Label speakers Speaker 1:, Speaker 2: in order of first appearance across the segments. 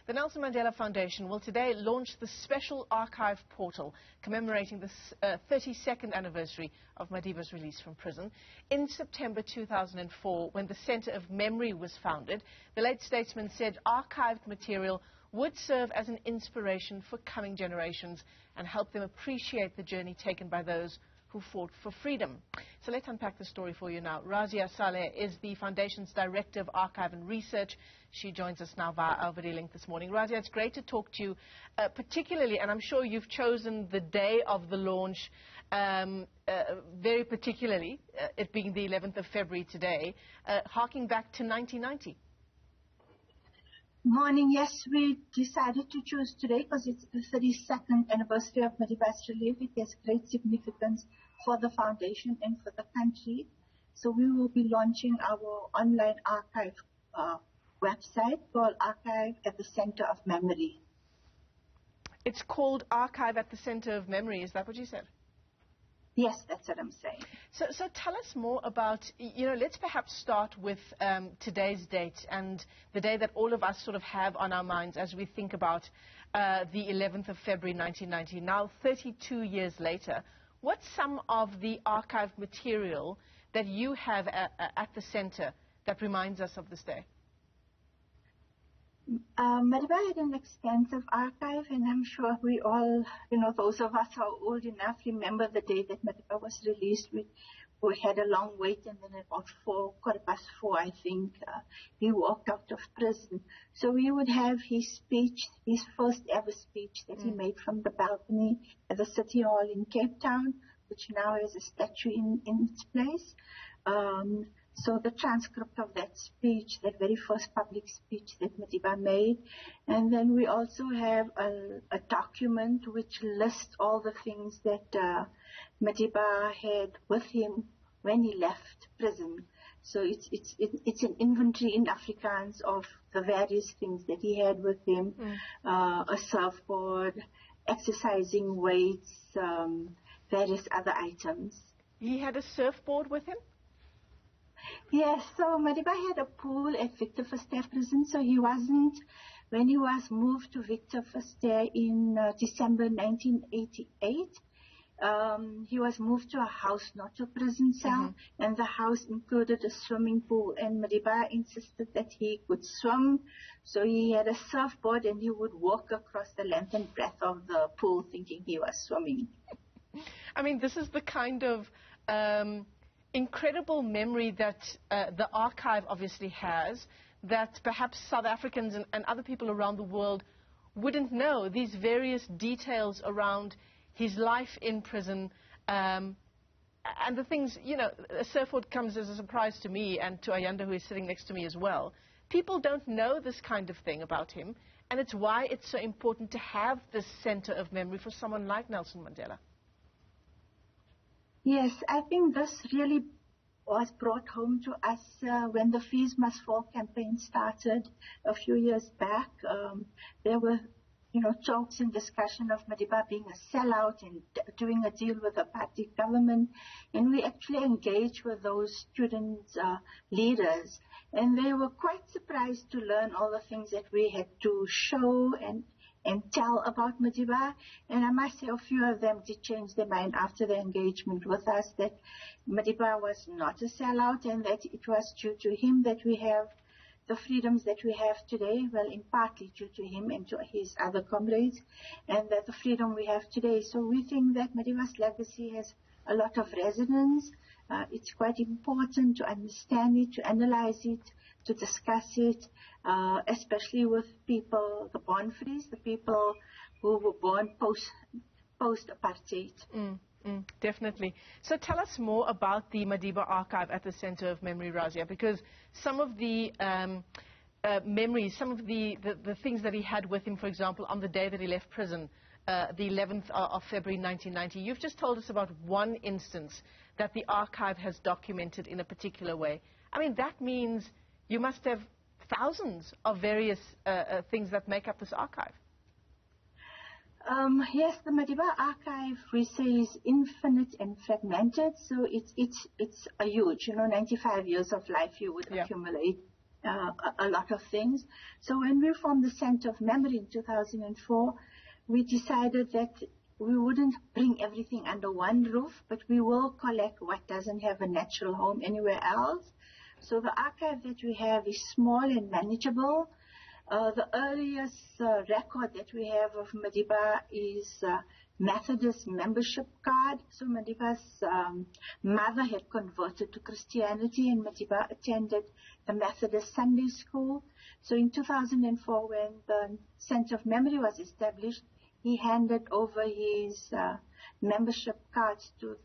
Speaker 1: The Nelson Mandela Foundation will today launch the special archive portal commemorating the 32nd anniversary of Madiba's release from prison. In September 2004, when the Centre of Memory was founded, the late statesman said archived material would serve as an inspiration for coming generations and help them appreciate the journey taken by those who fought for freedom. So let's unpack the story for you now. Razia Saleh is the Foundation's Director of Archive and Research. She joins us now via our video link this morning. Razia, it's great to talk to you, particularly, and I'm sure you've chosen the day of the launch very particularly, it being the 11th of February today, harking back to 1990.
Speaker 2: Morning. Yes, we decided to choose today because it's the 32nd anniversary of Madiba's relief. It has great significance for the foundation and for the country. So we will be launching our online archive website called Archive at the Center of Memory.
Speaker 1: It's called Archive at the Center of Memory. Is that what you said?
Speaker 2: Yes, that's what I'm saying.
Speaker 1: So tell us more about, let's perhaps start with today's date and the day that all of us sort of have on our minds as we think about the 11th of February 1990. Now, 32 years later, what's some of the archived material that you have at the center that reminds us of this day?
Speaker 2: Madiba had an extensive archive, and I'm sure we all, those of us who are old enough remember the day that Madiba was released. We had a long wait, and then about 4:15, I think, he walked out of prison. So we would have his speech, his first ever speech that he made from the balcony at the City Hall in Cape Town, which now has a statue in its place. So the transcript of that speech, that very first public speech that Madiba made. And then we also have a document which lists all the things that Madiba had with him when he left prison. So it's an inventory in Afrikaans of the various things that he had with him, a surfboard, exercising weights, various other items.
Speaker 1: He had a surfboard with him?
Speaker 2: Yes, so Madiba had a pool at Victor Verster prison, so he wasn't, when he was moved to Victor Verster in December 1988, he was moved to a house, not a prison cell, and the house included a swimming pool, and Madiba insisted that he could swim, so he had a surfboard and he would walk across the length and breadth of the pool thinking he was swimming.
Speaker 1: I mean, this is the kind of incredible memory that the archive obviously has, that perhaps South Africans and other people around the world wouldn't know, these various details around his life in prison, and the things, a surfboard comes as a surprise to me and to Ayanda, who is sitting next to me as well. People don't know this kind of thing about him, and it's why it's so important to have this center of memory for someone like Nelson Mandela.
Speaker 2: Yes, I think this really was brought home to us when the Fees Must Fall campaign started a few years back. There were, talks and discussion of Madiba being a sellout and doing a deal with the party government. And we actually engaged with those student leaders. And they were quite surprised to learn all the things that we had to show and tell about Madiba. And I must say a few of them did change their mind after the engagement with us, that Madiba was not a sellout and that it was due to him that we have the freedoms that we have today, well, in partly due to him and to his other comrades, and that the freedom we have today. So we think that Madiba's legacy has a lot of resonance. It's quite important to understand it, to analyze it, to discuss it, especially with people, the born-frees, the people who were born post-apartheid.
Speaker 1: Definitely. So tell us more about the Madiba archive at the Center of Memory, Razia, because some of the memories, some of the things that he had with him, for example, on the day that he left prison, the 11th of February 1990, you've just told us about one instance that the archive has documented in a particular way. I mean, that means you must have thousands of various things that make up this archive.
Speaker 2: Yes, the Madiba archive, we say, is infinite and fragmented, so it's a huge, 95 years of life you would accumulate a lot of things. So when we formed the Center of Memory in 2004, we decided that we wouldn't bring everything under one roof, but we will collect what doesn't have a natural home anywhere else. So the archive that we have is small and manageable. The earliest record that we have of Madiba is Methodist membership card. So Madiba's mother had converted to Christianity, and Madiba attended the Methodist Sunday School. So in 2004, when the Center of Memory was established, he handed over his membership cards to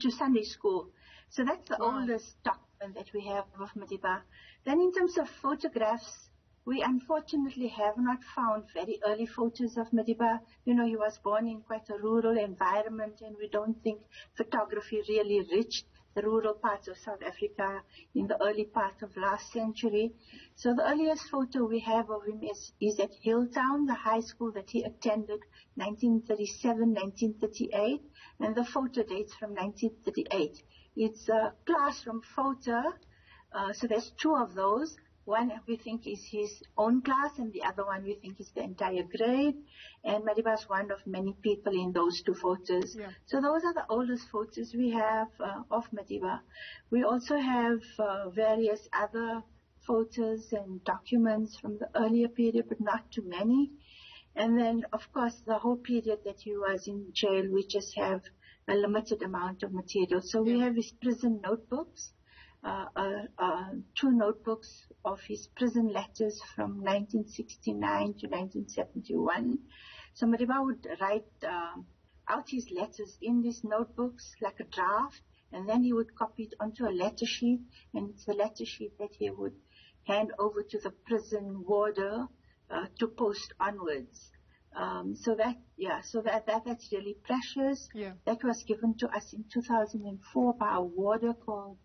Speaker 2: Sunday School. So that's the oldest document that we have of Madiba. Then in terms of photographs, we unfortunately have not found very early photos of Madiba. You know, he was born in quite a rural environment, and we don't think photography really reached the rural parts of South Africa in the early part of last century. So the earliest photo we have of him is at Hilltown, the high school that he attended, 1937, 1938, and the photo dates from 1938. It's a classroom photo, so there's two of those. One we think is his own class, and the other one we think is the entire grade. And Madiba is one of many people in those two photos. Yeah. So those are the oldest photos we have of Madiba. We also have various other photos and documents from the earlier period, but not too many. And then, of course, the whole period that he was in jail, we just have a limited amount of material. So we have his prison notebooks. Two notebooks of his prison letters from 1969 to 1971. So Madiba would write out his letters in these notebooks like a draft, and then he would copy it onto a letter sheet, and it's the letter sheet that he would hand over to the prison warder to post onwards. So that's really precious. Yeah. That was given to us in 2004 by a warder called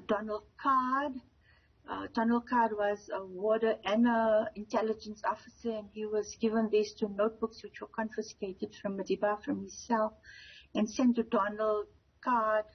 Speaker 2: Donald Card. Donald Card was a warder and an intelligence officer, and he was given these two notebooks which were confiscated from Madiba, from his cell, and sent to Donald Card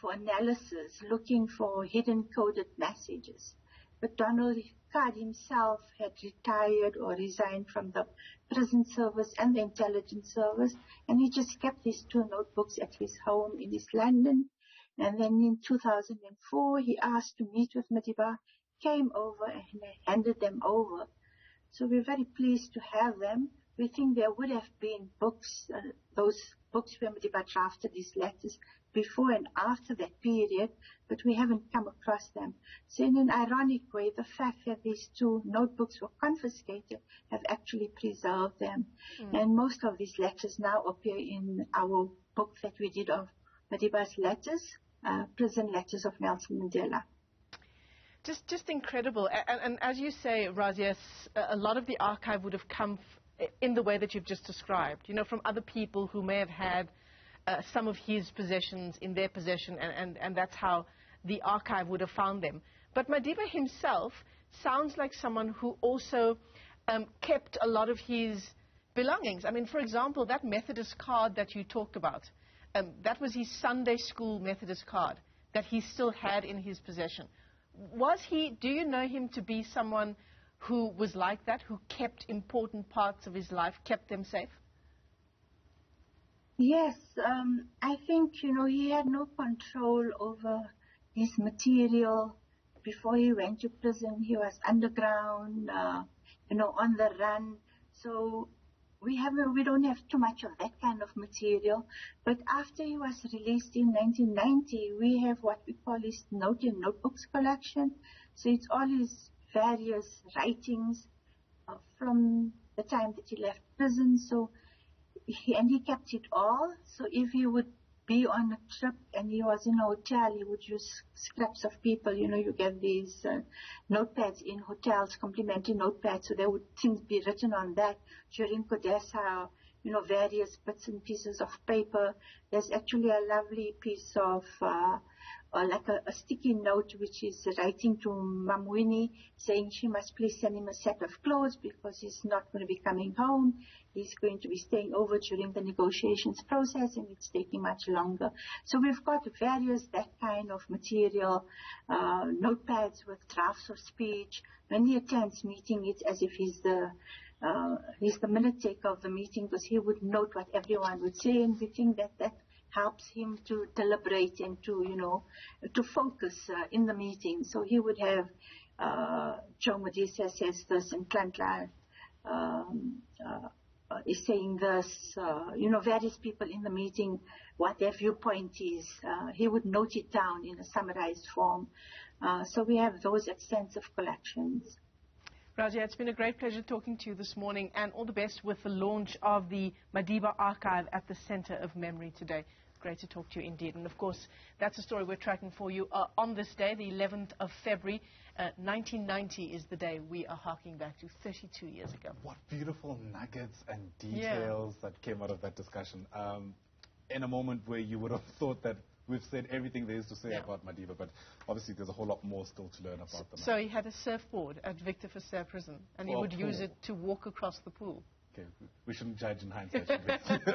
Speaker 2: for analysis, looking for hidden coded messages. But Donald Card himself had retired or resigned from the prison service and the intelligence service, and he just kept these two notebooks at his home in East London. And then in 2004, he asked to meet with Madiba, came over and handed them over. So we're very pleased to have them. We think there would have been books, those books where Madiba drafted these letters before and after that period, but we haven't come across them. So in an ironic way, the fact that these two notebooks were confiscated have actually preserved them. And most of these letters now appear in our book that we did of Madiba's letters, prison letters of Nelson Mandela.
Speaker 1: Just incredible. And as you say, Razia, a lot of the archive would have come in the way that you've just described, you know, from other people who may have had some of his possessions in their possession, and that's how the archive would have found them. But Madiba himself sounds like someone who also kept a lot of his belongings. I mean, for example, that Methodist card that you talked about, that was his Sunday school Methodist card that he still had in his possession. Do you know him to be someone who was like that, who kept important parts of his life, kept them safe?
Speaker 2: Yes, I think, you know, he had no control over his material. Before he went to prison, he was underground, you know, on the run. So we don't have too much of that kind of material. But after he was released in 1990, we have what we call his note and notebooks collection. So it's all his various writings from the time that he left prison. So he kept it all. So if he would be on a trip and he was in a hotel, he would use scraps of people. You know, you get these notepads in hotels, complimentary notepads, so there would things be written on that during Codesa, you know, various bits and pieces of paper. There's actually a lovely piece of like a sticky note which is writing to Mamwini saying she must please send him a set of clothes because he's not going to be coming home. He's going to be staying over during the negotiations process and it's taking much longer. So we've got various that kind of material, notepads with drafts of speech. When he attends meeting, it's as if he's the minute taker of the meeting because he would note what everyone would say, and we think that helps him to deliberate and to, to focus in the meeting. So he would have Joe Modisa says this and Klantla is saying this, various people in the meeting, what their viewpoint is. He would note it down in a summarized form. So we have those extensive collections.
Speaker 1: Razia, it's been a great pleasure talking to you this morning, and all the best with the launch of the Madiba archive at the Center of Memory today. Great to talk to you indeed. And of course, that's a story we're tracking for you on this day, the 11th of February. 1990 is the day we are harking back to 32 years ago.
Speaker 3: What beautiful nuggets and details that came out of that discussion. In a moment where you would have thought that we've said everything there is to say about Madiba, but obviously there's a whole lot more still to learn about them.
Speaker 1: So he had a surfboard at Victor Verster Prison, and he would use it to walk across the pool.
Speaker 3: Okay, we shouldn't judge in hindsight, should we?